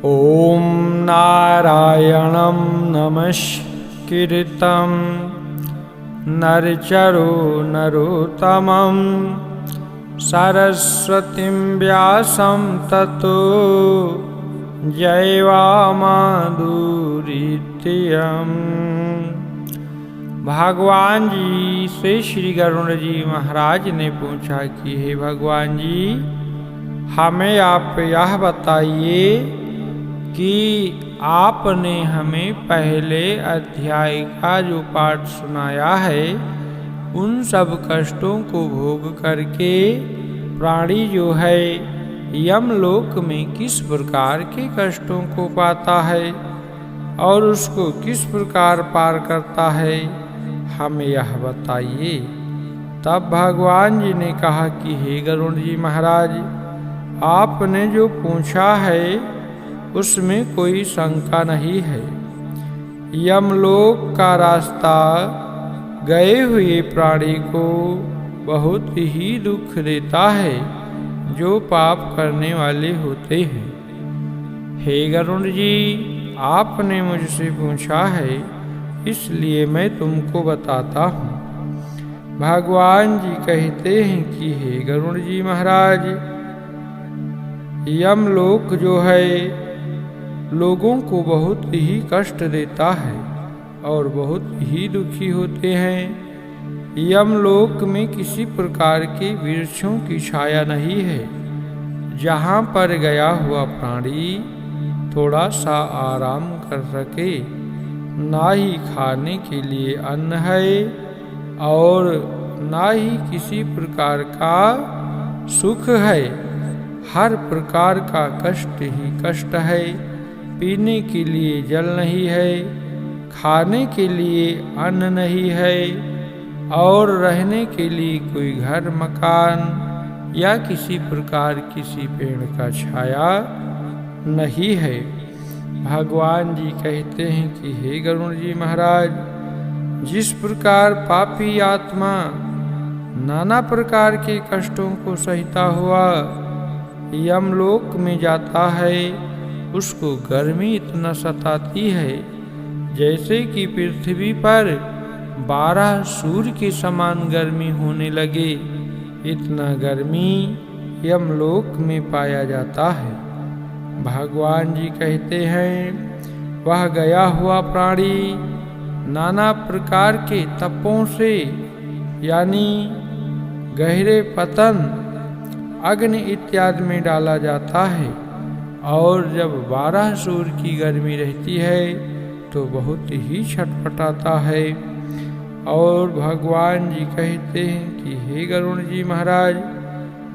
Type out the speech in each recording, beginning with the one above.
ॐ नारायणं नमस्कृतं नरचरो नरोत्तमं सरस्वतीं व्यासं ततो जयवामाधुरित्यम्। भगवान जी से श्री गरुड़ जी महाराज ने पूछा कि हे भगवान जी, हमें आप यह बताइए कि आपने हमें पहले अध्याय का जो पाठ सुनाया है, उन सब कष्टों को भोग करके प्राणी जो है यमलोक में किस प्रकार के कष्टों को पाता है और उसको किस प्रकार पार करता है, हमें यह बताइए। तब भगवान जी ने कहा कि हे गरुड़ जी महाराज, आपने जो पूछा है उसमें कोई शंका नहीं है। यमलोक का रास्ता गए हुए प्राणी को बहुत ही दुख देता है जो पाप करने वाले होते हैं। हे गरुड़ जी, आपने मुझसे पूछा है इसलिए मैं तुमको बताता हूँ। भगवान जी कहते हैं कि हे गरुड़ जी महाराज, यमलोक जो है लोगों को बहुत ही कष्ट देता है और बहुत ही दुखी होते हैं। यमलोक में किसी प्रकार के वृक्षों की छाया नहीं है जहाँ पर गया हुआ प्राणी थोड़ा सा आराम कर सके। ना ही खाने के लिए अन्न है और ना ही किसी प्रकार का सुख है। हर प्रकार का कष्ट ही कष्ट है। पीने के लिए जल नहीं है, खाने के लिए अन्न नहीं है और रहने के लिए कोई घर मकान या किसी प्रकार किसी पेड़ का छाया नहीं है। भगवान जी कहते हैं कि हे गरुड़ जी महाराज, जिस प्रकार पापी आत्मा नाना प्रकार के कष्टों को सहता हुआ यमलोक में जाता है, उसको गर्मी इतना सताती है जैसे कि पृथ्वी पर 12 सूर्य के समान गर्मी होने लगे। इतना गर्मी यमलोक में पाया जाता है। भगवान जी कहते हैं, वह गया हुआ प्राणी नाना प्रकार के तपों से यानी गहरे पतन, अग्नि इत्यादि में डाला जाता है और जब 12 सूर्य की गर्मी रहती है तो बहुत ही छटपटाता है। और भगवान जी कहते हैं कि हे गरुड़ जी महाराज,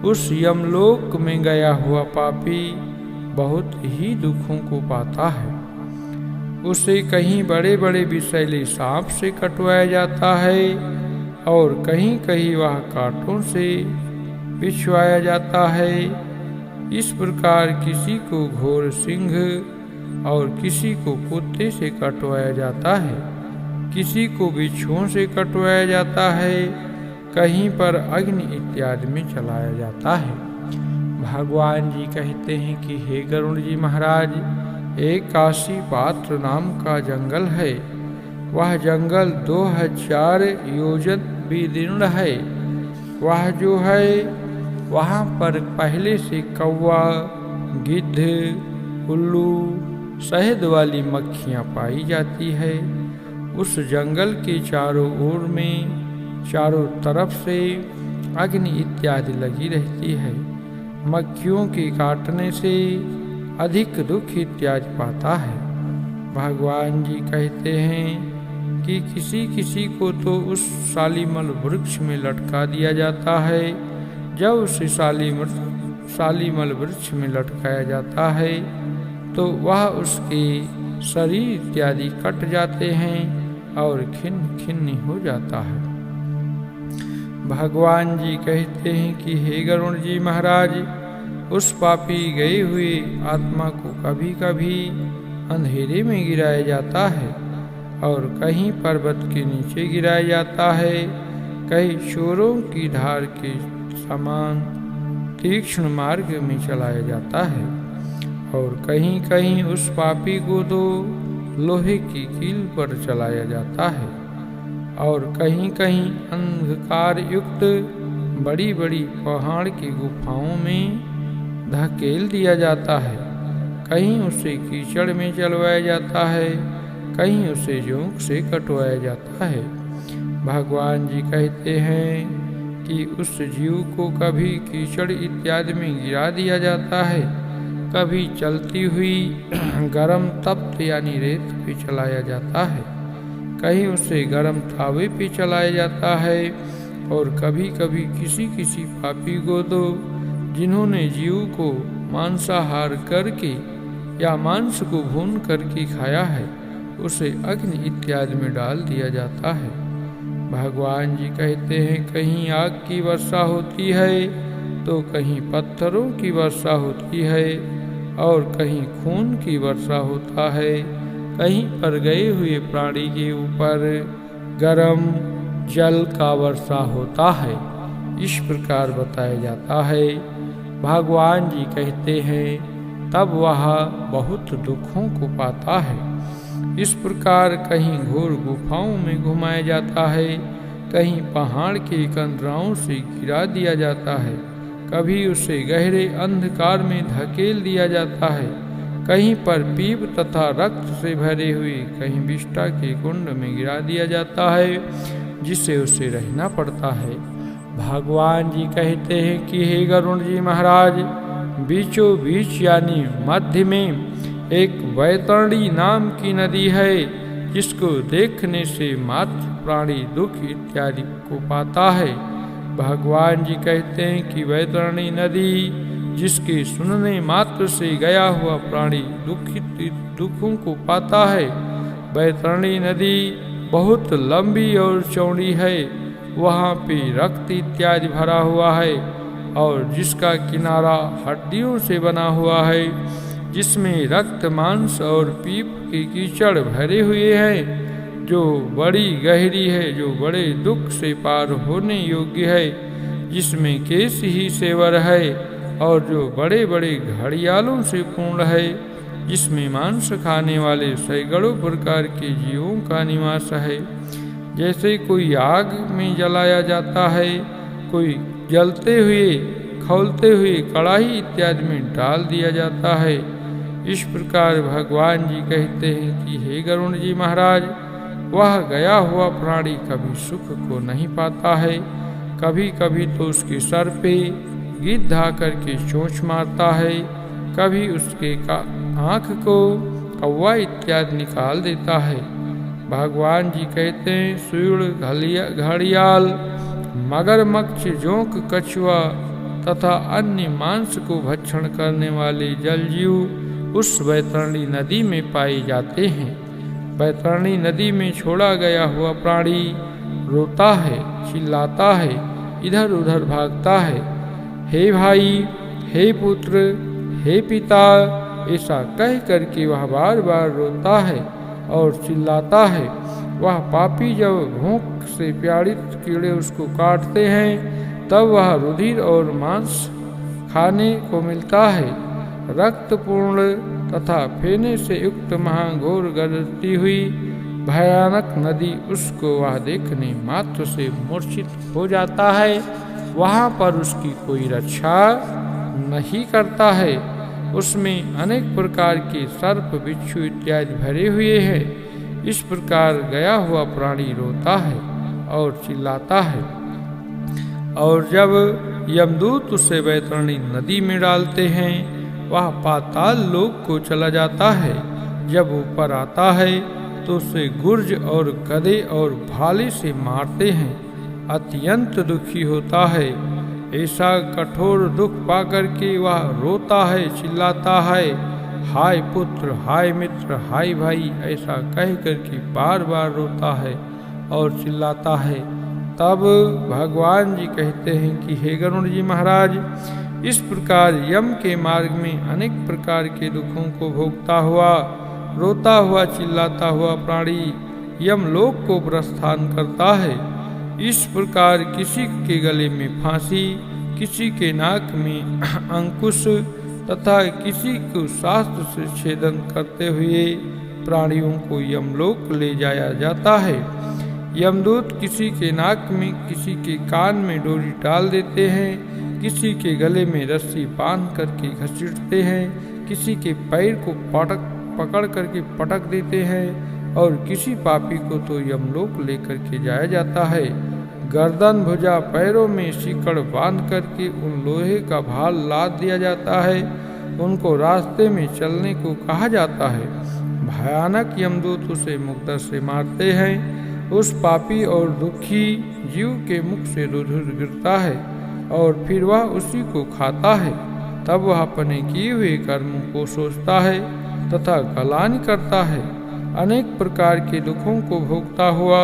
उस यमलोक में गया हुआ पापी बहुत ही दुखों को पाता है। उसे कहीं बड़े बड़े विषैले सांप से कटवाया जाता है और कहीं कहीं वह कांटों से बिछवाया जाता है। इस प्रकार किसी को घोर सिंह और किसी को कुत्ते से कटवाया जाता है, किसी को बिच्छुओं से कटवाया जाता है, कहीं पर अग्नि इत्यादि में चलाया जाता है। भगवान जी कहते हैं कि हे गरुड़ जी महाराज, एक काशी पात्र नाम का जंगल है। वह जंगल 2000 योजन विदीर्ण है। वह जो है वहाँ पर पहले से कौवा, गिद्ध, उल्लू, शहद वाली मक्खियाँ पाई जाती है। उस जंगल के चारों ओर में चारों तरफ से अग्नि इत्यादि लगी रहती है। मक्खियों के काटने से अधिक दुख इत्यादि पाता है। भगवान जी कहते हैं कि किसी किसी को तो उस शालीमल वृक्ष में लटका दिया जाता है। जब उसे शालीमल वृक्ष में लटकाया जाता है तो वह उसके शरीर इत्यादि कट जाते हैं और खिन्न खिन्न हो जाता है। भगवान जी कहते हैं कि हे गरुड़ जी महाराज, उस पापी गए हुए आत्मा को कभी कभी अंधेरे में गिराया जाता है और कहीं पर्वत के नीचे गिराया जाता है, कहीं चोरों की धार के समान तीक्ष्ण मार्ग में चलाया जाता है और कहीं कहीं उस पापी को तो लोहे की कील पर चलाया जाता है और कहीं कहीं अंधकार युक्त बड़ी बड़ी पहाड़ की गुफाओं में धकेल दिया जाता है। कहीं उसे कीचड़ में चलवाया जाता है, कहीं उसे जोंक से कटवाया जाता है। भगवान जी कहते हैं कि उस जीव को कभी कीचड़ इत्यादि में गिरा दिया जाता है, कभी चलती हुई गरम तप्त यानी रेत पे चलाया जाता है, कहीं उसे गरम तावे पे चलाया जाता है और कभी कभी किसी किसी पापी को तो जिन्होंने जीव को मांसाहार करके या मांस को भून करके खाया है उसे अग्नि इत्यादि में डाल दिया जाता है। भगवान जी कहते हैं कहीं आग की वर्षा होती है तो कहीं पत्थरों की वर्षा होती है और कहीं खून की वर्षा होता है, कहीं पर गए हुए प्राणी के ऊपर गरम जल का वर्षा होता है। इस प्रकार बताया जाता है। भगवान जी कहते हैं तब वह बहुत दुखों को पाता है। इस प्रकार कहीं घोर गुफाओं में घुमाया जाता है, कहीं पहाड़ के कंदराओं से गिरा दिया जाता है, कभी उसे गहरे अंधकार में धकेल दिया जाता है, कहीं पर पीप तथा रक्त से भरे हुए कहीं विष्ठा के कुंड में गिरा दिया जाता है जिससे उसे रहना पड़ता है। भगवान जी कहते हैं कि हे गरुण जी महाराज, बीचों बीच यानी मध्य में एक वैतरणी नाम की नदी है जिसको देखने से मात्र प्राणी दुख इत्यादि को पाता है। भगवान जी कहते हैं कि वैतरणी नदी जिसके सुनने मात्र से गया हुआ प्राणी दुखों को पाता है। वैतरणी नदी बहुत लंबी और चौड़ी है, वहाँ पे रक्त इत्यादि भरा हुआ है और जिसका किनारा हड्डियों से बना हुआ है, जिसमें रक्त मांस और पीप के कीचड़ भरे हुए हैं, जो बड़ी गहरी है, जो बड़े दुख से पार होने योग्य है, जिसमें केश ही सेवर है और जो बड़े बड़े घड़ियालों से पूर्ण है, जिसमें मांस खाने वाले सैकड़ों प्रकार के जीवों का निवास है। जैसे कोई आग में जलाया जाता है, कोई जलते हुए खौलते हुए कड़ाही इत्यादि में डाल दिया जाता है। इस प्रकार भगवान जी कहते हैं कि हे गरुण जी महाराज, वह गया हुआ प्राणी कभी सुख को नहीं पाता है। कभी कभी तो उसके सर पे गिद्ध आकर के चोंच मारता है, कभी उसके आँख को कौवा इत्यादि निकाल देता है। भगवान जी कहते हैं सूड़ घड़ियाल मगरमच्छ जोंक कछुआ तथा अन्य मांस को भक्षण करने वाले जलजीव उस वैतरणी नदी में पाए जाते हैं। वैतरणी नदी में छोड़ा गया हुआ प्राणी रोता है, चिल्लाता है, इधर उधर भागता है, हे भाई, हे पुत्र, हे पिता, ऐसा कह करके वह बार बार रोता है और चिल्लाता है। वह पापी जब भूख से प्याड़ित कीड़े उसको काटते हैं तब वह रुधिर और मांस खाने को मिलता है। रक्तपूर्ण तथा फेने से युक्त महाघोर गरजती हुई भयानक नदी उसको वह देखने मात्र से मूर्छित हो जाता है। वहाँ पर उसकी कोई रक्षा नहीं करता है। उसमें अनेक प्रकार के सर्प बिच्छू इत्यादि भरे हुए हैं। इस प्रकार गया हुआ प्राणी रोता है और चिल्लाता है और जब यमदूत उसे वैतरणी नदी में डालते हैं वह पाताल लोक को चला जाता है। जब ऊपर आता है तो उसे गुर्ज और गदे और भाले से मारते हैं। अत्यंत दुखी होता है। ऐसा कठोर दुख पाकर के वह रोता है, चिल्लाता है, हाय पुत्र, हाय मित्र, हाय भाई, ऐसा कह करके बार बार रोता है और चिल्लाता है। तब भगवान जी कहते हैं कि हे गरुण जी महाराज, इस प्रकार यम के मार्ग में अनेक प्रकार के दुखों को भोगता हुआ, रोता हुआ, चिल्लाता हुआ प्राणी यमलोक को प्रस्थान करता है। इस प्रकार किसी के गले में फांसी, किसी के नाक में अंकुश तथा किसी को शास्त्र से छेदन करते हुए प्राणियों को यमलोक ले जाया जाता है। यमदूत किसी के नाक में, किसी के कान में डोरी डाल देते हैं, किसी के गले में रस्सी बांध करके घसीटते हैं, किसी के पैर को पकड़ करके पटक देते हैं और किसी पापी को तो यमलोक लेकर के जाया जाता है। गर्दन, भुजा, पैरों में सीकड़ बांध करके उन लोहे का भाल लाद दिया जाता है। उनको रास्ते में चलने को कहा जाता है। भयानक यमदूत उसे मुक्तक से मारते हैं। उस पापी और दुखी जीव के मुख से रुधिर गिरता है और फिर वह उसी को खाता है। तब वह अपने किए हुए कर्मों को सोचता है तथा गलानी करता है। अनेक प्रकार के दुखों को भोगता हुआ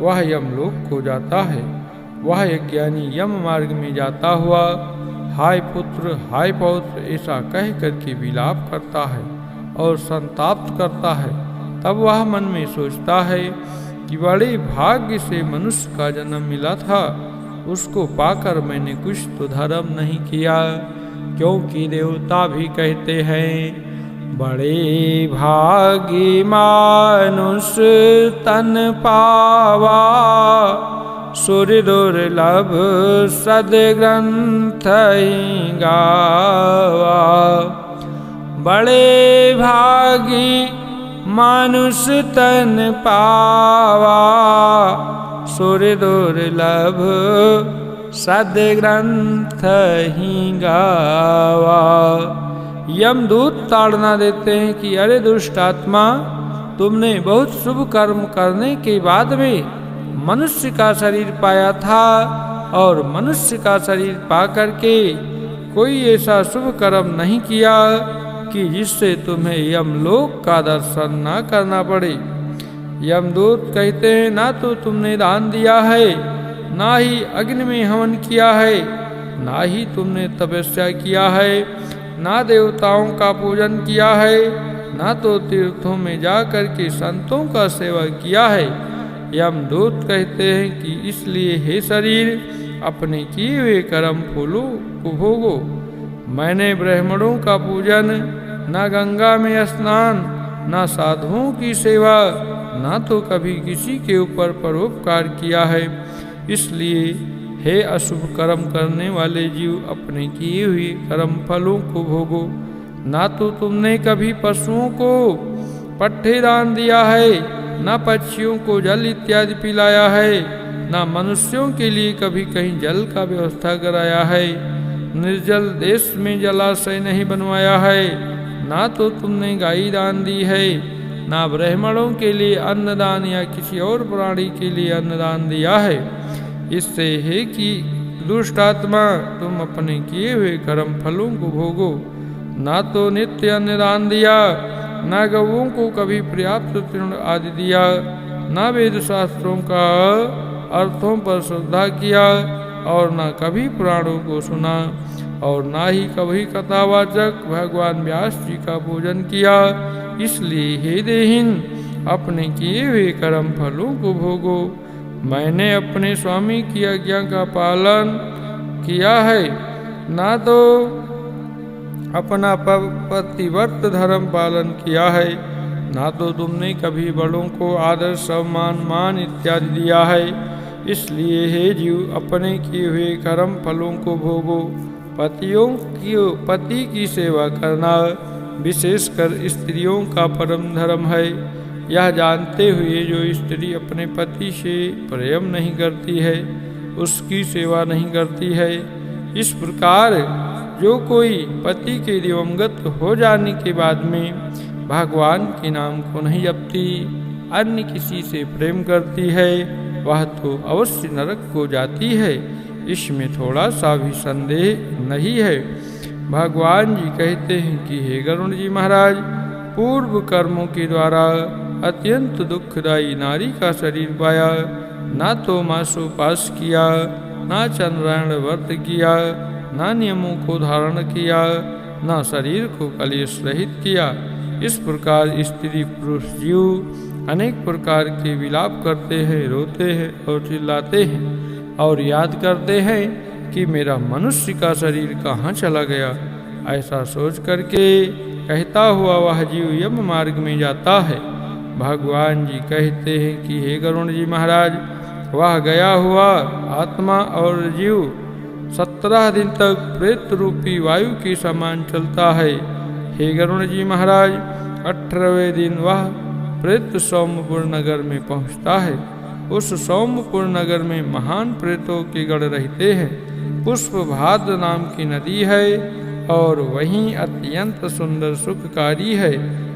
वह यमलोक को जाता है। वह अज्ञानी यम मार्ग में जाता हुआ हाय पुत्र, हाय पौत्र ऐसा कह करके विलाप करता है और संताप्त करता है। तब वह मन में सोचता है कि बड़े भाग्य से मनुष्य का जन्म मिला था, उसको पाकर मैंने कुछ तो धर्म नहीं किया। क्योंकि देवता भी कहते हैं बड़े भागी मानुष तन पावा, सूर्य दुर्लभ सदग्रंथ गावा। बड़े भागी मानुष तन पावा, सूर्य दुर्लभ सदग्रंथ गावा। यमदूत ताड़ना देते हैं कि अरे दुष्ट आत्मा, तुमने बहुत शुभ कर्म करने के बाद में मनुष्य का शरीर पाया था और मनुष्य का शरीर पा करके कोई ऐसा शुभ कर्म नहीं किया कि जिससे तुम्हें यमलोक का दर्शन ना करना पड़े। यमदूत कहते हैं ना तो तुमने दान दिया है, ना ही अग्नि में हवन किया है, ना ही तुमने तपस्या किया है, ना देवताओं का पूजन किया है, ना तो तीर्थों में जा करके संतों का सेवा किया है। यमदूत कहते हैं कि इसलिए हे शरीर, अपने किए हुए कर्म फलों को भोगो। मैंने ब्राह्मणों का पूजन, ना गंगा में स्नान, ना साधुओं की सेवा, ना तो कभी किसी के ऊपर परोपकार किया है। इसलिए हे अशुभ कर्म करने वाले जीव, अपने किए हुए कर्म फलों को भोगो। ना तो तुमने कभी पशुओं को पट्टे दान दिया है, ना पक्षियों को जल इत्यादि पिलाया है, ना मनुष्यों के लिए कभी कहीं जल का व्यवस्था कराया है, निर्जल देश में जलाशय नहीं बनवाया है, ना तो तुमने गाय दान दी है, ना ब्राह्मणों के लिए अन्नदान या किसी और प्राणी के लिए अन्नदान दिया है। इससे है कि दुष्ट आत्मा, तुम अपने किए हुए कर्म फलों को भोगो। ना तो नित्य अन्नदान दिया, ना गौओं को कभी पर्याप्त तृण आदि दिया, ना वेद शास्त्रों का अर्थों पर श्रद्धा किया, और ना कभी पुराणों को सुना, और ना ही कभी कथावाचक भगवान व्यास जी का पूजन किया। इसलिए हे देहीन, अपने किए हुए कर्म फलों को भोगो। मैंने अपने स्वामी की आज्ञा का पालन किया है, ना तो अपना पतिव्रत धर्म पालन किया है, ना तो तुमने कभी बड़ों को आदर, सम्मान, मान इत्यादि दिया है। इसलिए हे जीव, अपने किए हुए कर्म फलों को भोगो। पति की सेवा करना विशेषकर स्त्रियों का परम धर्म है। यह जानते हुए जो स्त्री अपने पति से प्रेम नहीं करती है, उसकी सेवा नहीं करती है। इस प्रकार जो कोई पति के दिवंगत हो जाने के बाद में भगवान के नाम को नहीं जपती, अन्य किसी से प्रेम करती है, वह तो अवश्य नरक को जाती है। इसमें थोड़ा सा भी संदेह नहीं है। भगवान जी कहते हैं कि हे गरुण जी महाराज, पूर्व कर्मों के द्वारा अत्यंत दुखदायी नारी का शरीर पाया, ना तो मासोपास किया, ना चंद्रायण व्रत किया, ना नियमों को धारण किया, ना शरीर को कलेश रहित किया। इस प्रकार स्त्री पुरुष जीव अनेक प्रकार के विलाप करते हैं, रोते हैं और चिल्लाते हैं और याद करते हैं कि मेरा मनुष्य का शरीर कहाँ चला गया। ऐसा सोच करके कहता हुआ वह जीव यम मार्ग में जाता है। भगवान जी कहते हैं कि हे गरुण जी महाराज, वह गया हुआ आत्मा और जीव 17 दिन तक प्रेत रूपी वायु के समान चलता है। हे गरुण जी महाराज, 18वें दिन वह प्रेत सौम्यपुर नगर में पहुंचता है। उस सौम्यपुर नगर में महान प्रेतों के गण रहते हैं। पुष्पभाद नाम की नदी है और वहीं अत्यंत सुंदर सुखकारी है।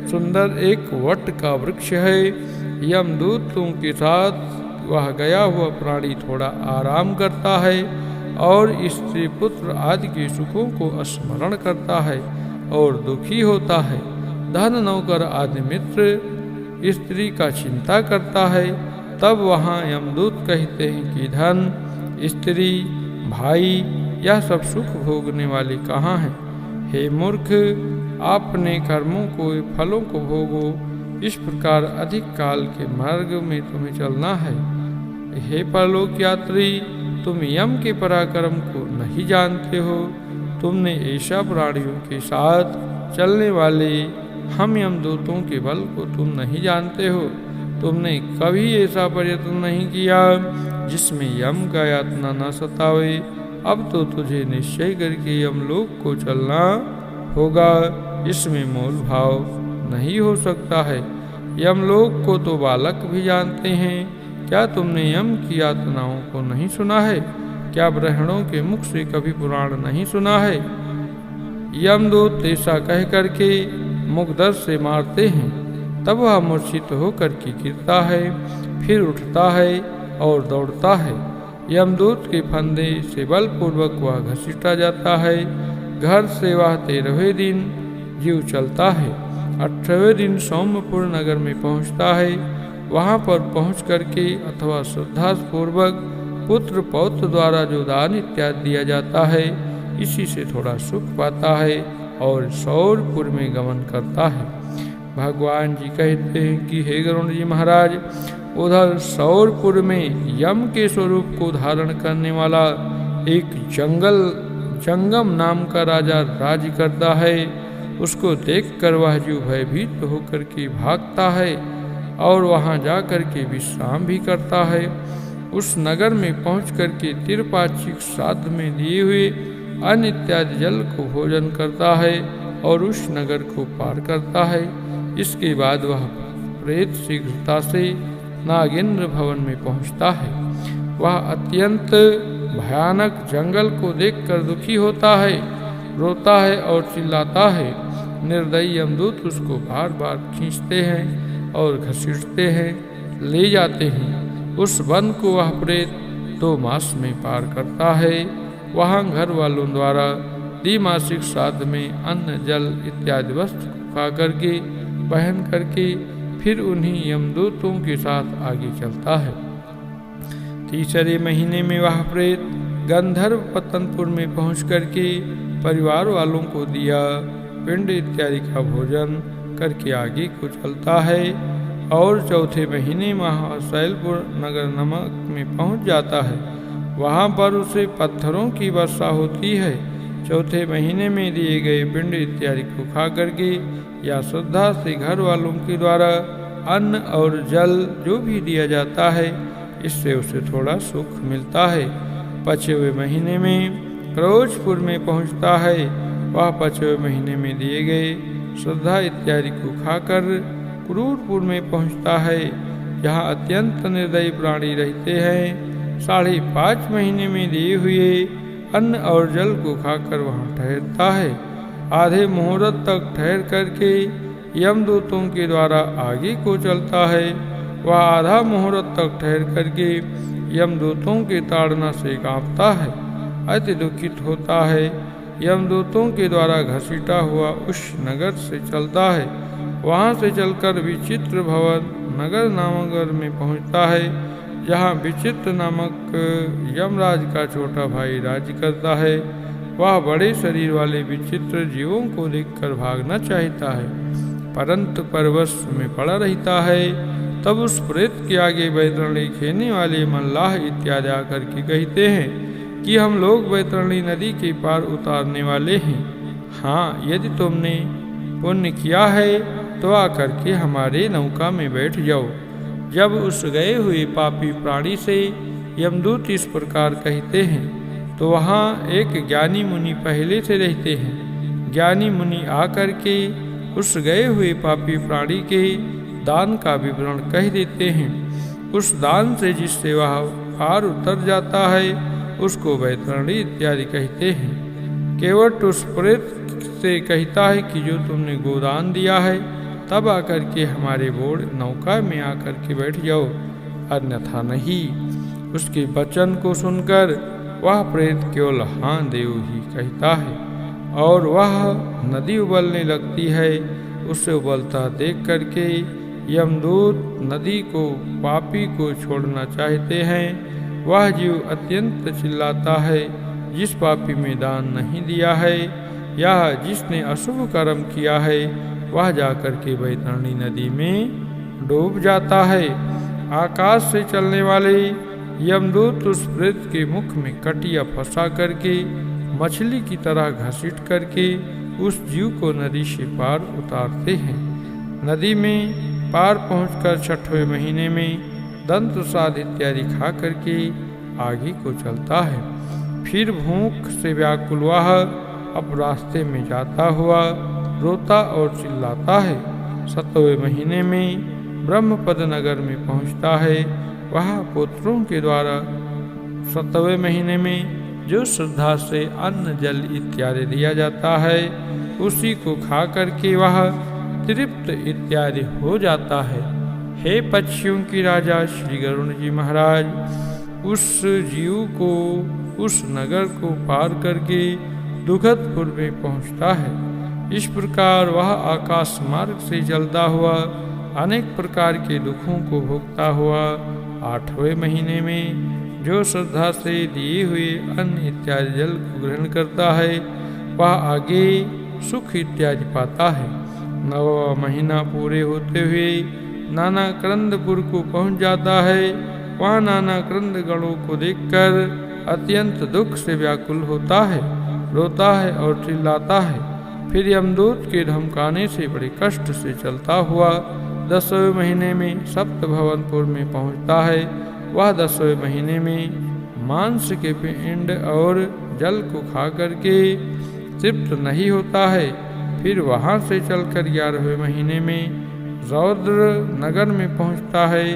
सुंदर एक वट का वृक्ष है। यमदूतों के साथ वह गया हुआ प्राणी थोड़ा आराम करता है और स्त्री पुत्र आदि के सुखों को स्मरण करता है और दुखी होता है। धन नौकर आदि मित्र स्त्री का चिंता करता है। तब वहाँ यमदूत कहते हैं कि धन, स्त्री, भाई यह सब सुख भोगने वाले कहाँ हैं? हे मूर्ख, आपने कर्मों को फलों को भोगो। इस प्रकार अधिक काल के मार्ग में तुम्हें चलना है। हे परलोक यात्री, तुम यम के पराक्रम को नहीं जानते हो। तुमने ऐसा प्राणियों के साथ चलने वाले हम यमदूतों के बल को तुम नहीं जानते हो। तुमने कभी ऐसा प्रयत्न नहीं किया जिसमें यम का यातना न सतावे। अब तो तुझे निश्चय करके यमलोक को चलना होगा। इसमें मोल भाव नहीं हो सकता है। यमलोक को तो बालक भी जानते हैं। क्या तुमने यम की यातनाओं को नहीं सुना है? क्या ब्राह्मणों के मुख से कभी पुराण नहीं सुना है? यमदूत ऐसा कह करके मुखदर से मारते हैं। तब वह मूर्छित होकर के गिरता है, फिर उठता है और दौड़ता है। यमदूत के फंदे से बलपूर्वक वह घसीटा जाता है। घर से वह 13वें दिन जीव चलता है। 18वें दिन सौम्यपुर नगर में पहुंचता है। वहां पर पहुंच करके अथवा श्रद्धापूर्वक पुत्र पौत्र द्वारा जो दान इत्यादि दिया जाता है, इसी से थोड़ा सुख पाता है और सौरपुर में गमन करता है। भगवान जी कहते हैं कि हे गरुण जी महाराज, उधर सौरपुर में यम के स्वरूप को धारण करने वाला एक जंगम नाम का राजा राज्य करता है। उसको देखकर वह जीव भयभीत होकर के भागता है और वहां जाकर के विश्राम भी करता है। उस नगर में पहुंच करके तिरपाचिक श्राद्ध में दिए हुए अन्न इत्यादि जल को भोजन करता है और उस नगर को पार करता है। इसके बाद वह प्रेत शीघ्रता से नागेंद्र भवन में पहुंचता है। वह अत्यंत भयानक जंगल को देखकर दुखी होता है, रोता है और चिल्लाता है। निर्दयी यमदूत उसको बार बार खींचते हैं और घसीटते हैं, ले जाते हैं। उस वन को वह प्रेत 2 मास में पार करता है। वहाँ घर वालों द्वारा द्विमासिक श्राद्ध में अन्न जल इत्यादि वस्त्र खा करके पहन करके फिर उन्हीं यमदूतों के साथ आगे चलता है। 3रे महीने में वह प्रेत गंधर्व पतनपुर में पहुँच करके परिवार वालों को दिया पिंड इत्यादि का भोजन करके आगे को चलता है और 4थे महीने महाशैलपुर नगर नमक में पहुंच जाता है। वहां पर उसे पत्थरों की वर्षा होती है। 4थे महीने में दिए गए पिंड इत्यादि को खा करके या श्रद्धा से घर वालों के द्वारा अन्न और जल जो भी दिया जाता है, इससे उसे थोड़ा सुख मिलता है। 5वें महीने में क्रोचपुर में पहुंचता है। वह 5वें महीने में दिए गए श्रद्धा इत्यादि को खाकर क्रूरपुर में पहुंचता है, जहाँ अत्यंत निर्दयी प्राणी रहते हैं। 5.5 महीने में दिए हुए अन्न और जल को खाकर वहाँ ठहरता है। आधे मुहूर्त तक ठहर करके यमदूतों के द्वारा आगे को चलता है। वह आधा मुहूर्त तक ठहर करके यमदूतों के ताड़ना से कांपता है, अति दुखित होता है। यमदूतों के द्वारा घसीटा हुआ उस नगर से चलता है। वहाँ से चलकर विचित्र भवन नगर नामक में पहुँचता है, जहाँ विचित्र नामक यमराज का छोटा भाई राज्य करता है। वह बड़े शरीर वाले विचित्र जीवों को देखकर भागना चाहता है, परंतु परवश में पड़ा रहता है। तब उस प्रेत के आगे बैतरणी खेने वाले मल्लाह इत्यादि आकर के कहते हैं कि हम लोग बैतरणी नदी के पार उतारने वाले हैं, हाँ, यदि तुमने पुण्य किया है तो आकर के हमारे नौका में बैठ जाओ। जब उस गए हुए पापी प्राणी से यमदूत इस प्रकार कहते हैं तो वहाँ एक ज्ञानी मुनि पहले से रहते हैं। ज्ञानी मुनि आकर के उस गए हुए पापी प्राणी के दान का विवरण कह देते हैं। उस दान से जिससे वह पार उतर जाता है उसको वैतरणी इत्यादि कहते हैं। केवट उस प्रेत से कहता है कि जो तुमने गोदान दिया है तब आकर के हमारे बोर्ड नौका में आकर के बैठ जाओ, अन्यथा नहीं। उसके वचन को सुनकर वह प्रेत केवल हाँ देव ही कहता है और वह नदी उबलने लगती है। उसे उबलता देख करके यमदूत नदी को पापी को छोड़ना चाहते हैं। वह जीव अत्यंत चिल्लाता है, जिस पापी में दान नहीं दिया है या जिसने अशुभ कर्म किया है वह जाकर के वैतरणी नदी में डूब जाता है। आकाश से चलने वाले यमदूत उस प्रेत के मुख में कटिया फंसा करके मछली की तरह घसीट करके उस जीव को नदी से पार उतारते हैं। नदी में पार पहुंचकर 6वें महीने में दंत साध इत्यादि खा करके आगे को चलता है। फिर भूख से व्याकुल वह अब रास्ते में जाता हुआ रोता और चिल्लाता है। 7वें महीने में ब्रह्मपद नगर में पहुंचता है। वह पुत्रों के द्वारा 7वें महीने में जो श्रद्धा से अन्न जल इत्यादि दिया जाता है उसी को खा करके वह तृप्त इत्यादि हो जाता है। हे पक्षियों की राजा श्री गरुण जी महाराज, उस जीव को उस नगर को पार करके दुखदपुर में पहुंचता है। इस प्रकार वह आकाश मार्ग से चलता हुआ अनेक प्रकार के दुखों को भोगता हुआ 8वें महीने में जो श्रद्धा से दिए हुए अन्न इत्यादि जल को ग्रहण करता है वह आगे सुख इत्यादि पाता है। 9वां महीना पूरे होते हुए नाना क्रंदपुर को पहुंच जाता है। वहाँ नाना क्रंद गणों को देखकर अत्यंत दुख से व्याकुल होता है, रोता है और चिल्लाता है। फिर यमदूत के धमकाने से बड़े कष्ट से चलता हुआ 10वें महीने में सप्तभवनपुर में पहुंचता है। वह 10वें महीने में मांस के पिंड और जल को खा करके तृप्त नहीं होता है। फिर वहां से चलकर 11वें महीने में रौद्र नगर में पहुंचता है।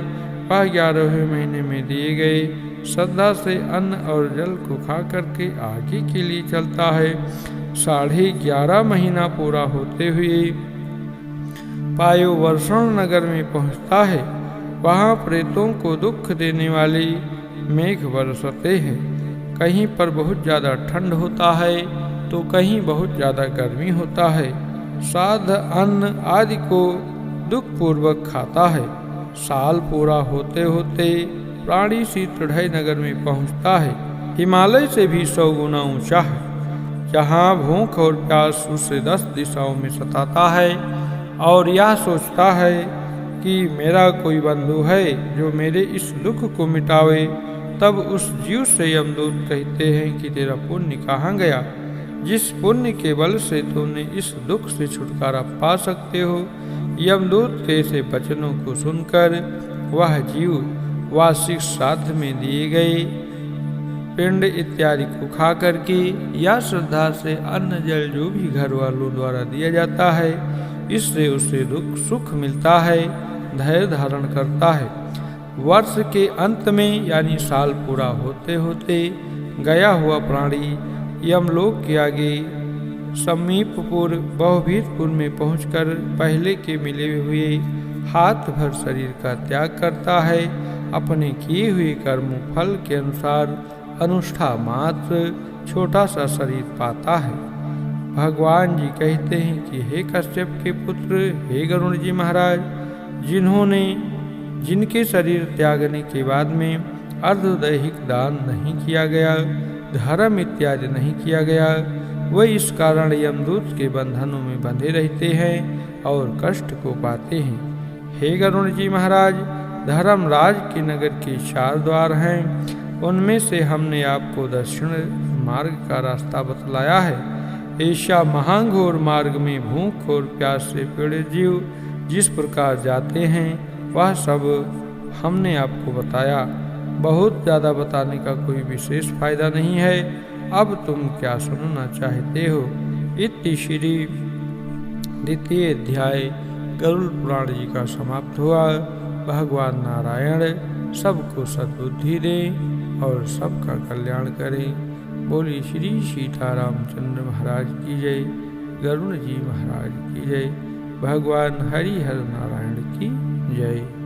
वह 11वें महीने में दिए गए श्रद्धा से अन्न और जल को खा करके आगे के लिए चलता है। 11.5 महीना पूरा होते हुए पायोवर्षण नगर में पहुंचता है। वहाँ प्रेतों को दुख देने वाले मेघ बरसते हैं। कहीं पर बहुत ज़्यादा ठंड होता है तो कहीं बहुत ज़्यादा गर्मी होता है। साध अन्न आदि को दुखपूर्वक खाता है। साल पूरा होते होते प्राणी शीतढ़ई नगर में पहुंचता है। हिमालय से भी 100 गुना ऊंचा है। जहाँ भूख और प्यास उसे 10 दिशाओं में सताता है और यह सोचता है कि मेरा कोई बंधु है जो मेरे इस दुख को मिटावे, तब उस जीव से यमदूत कहते हैं कि तेरा पुण्य कहाँ गया, जिस पुण्य के बल से तुमने इस दुख से छुटकारा पा सकते हो। यमदूत के ऐसे वचनों को सुनकर वह जीव वार्षिक श्राद्ध में दिए गए पिंड इत्यादि को खा करके या श्रद्धा से अन्न जल जो भी घर वालों द्वारा दिया जाता है इससे उसे दुख सुख मिलता है, धैर्य धारण करता है। वर्ष के अंत में यानी साल पूरा होते होते गया हुआ प्राणी यमलोक के आगे समीपपुर बहुभीतपुर में पहुंचकर पहले के मिले हुए हाथ भर शरीर का त्याग करता है। अपने किए हुए कर्मों फल के अनुसार अनुष्ठा मात्र छोटा सा शरीर पाता है। भगवान जी कहते हैं कि हे कश्यप के पुत्र, हे गरुण जी महाराज, जिनके शरीर त्यागने के बाद में अर्धदैहिक दान नहीं किया गया, धर्म इत्यादि नहीं किया गया, वे इस कारण यमदूत के बंधनों में बंधे रहते हैं और कष्ट को पाते हैं। हे गरुण जी महाराज, धर्मराज के नगर के 4 द्वार हैं, उनमें से हमने आपको दक्षिण मार्ग का रास्ता बतलाया है। ऐसा महाघोर मार्ग में भूख और प्यास से पीड़ित जीव जिस प्रकार जाते हैं वह सब हमने आपको बताया। बहुत ज़्यादा बताने का कोई विशेष फायदा नहीं है। अब तुम क्या सुनना चाहते हो? इति श्री द्वितीय अध्याय गरुड़ पुराण जी का समाप्त हुआ। भगवान नारायण सबको सद्बुद्धि दें और सबका कल्याण करें। बोली श्री सीतारामचंद्र महाराज की जय, गरुड़ जी महाराज की जय, भगवान हरिहर नारायण की जय।